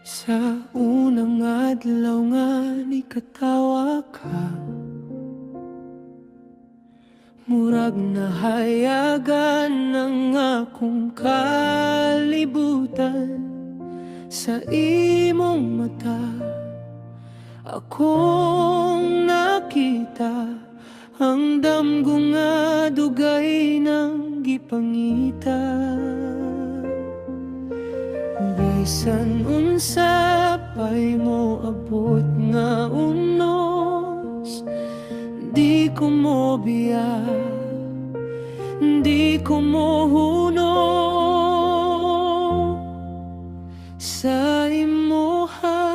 Sa unang adlaw nga nikatawa ka, murag nahayagan ang akong kalibutan. Sa imong mata akong nakita ang damgo nga dugay ng gipangita. Bisan unsa pa'y mo abot nga unos, di ko mo biya, di ko mo huno. Sa imuha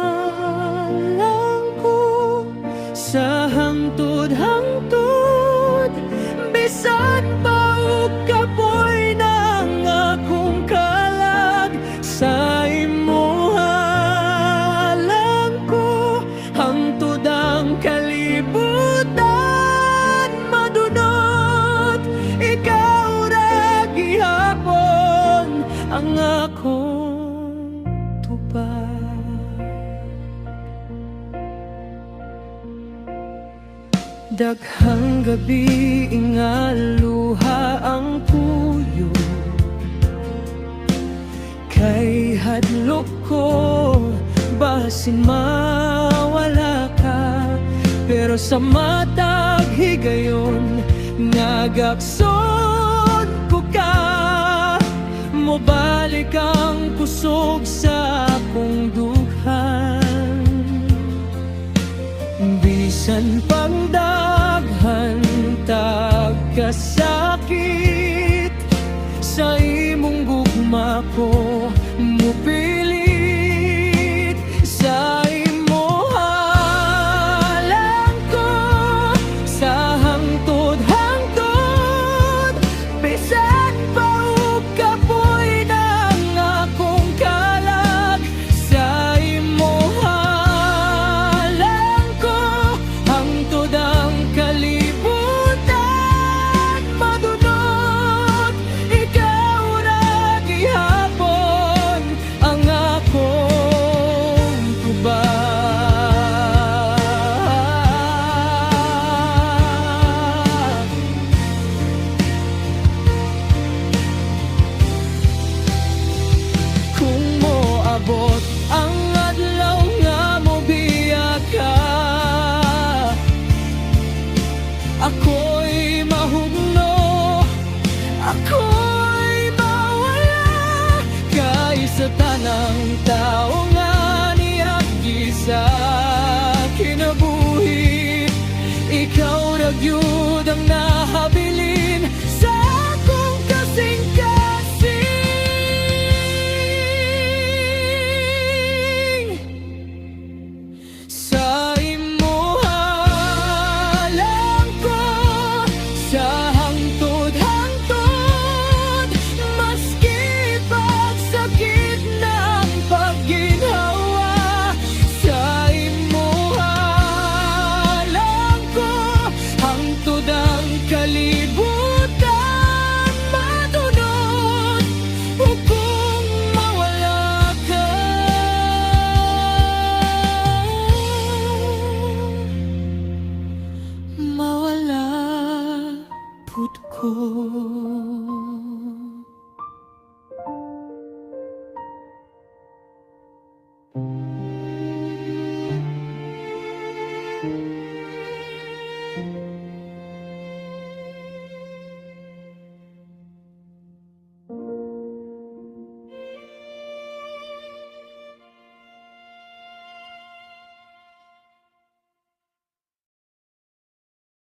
lang ko, sa hangtod-hangtod, bisan pa og kapoy ng akong kalag. Sa imuha lang ko, hangtod ang kalibutan madunot. Ikaw ra gihapon ang akong daghang gabi ingaluha ang puyo, kay hadlok ko basin mawala ka. Pero sa matag higayon nagakson ko ka, mobalik ang kusog sa akong dughan. Bisan pang daghan tagkasakit, sa imong gugma ko mupilit. Sa imuha lang ko, sa hangtod-hangtod, bisan pa og kapoy ng akong kalag. Sa imuha lang ko, hangtod ang kalibutan madunot. Ikaw ra gihapon ang akong tubag. Kung moabot ang adlaw nga mobiya ka, ako'y mahugno, ako'y mawala. Kay sa tanang tao nga niagi sa kinabuhi, ikaw ra gyud ang nahabilin sa akong kasing-kasing. Sa imuha lang ko, sa hangtod-hangtod, maski pagsakit ng pagginhawa. Sa imuha lang ko, hangtod ang kalibutan madunot. Ug kung mawala ka, mawala pud ko.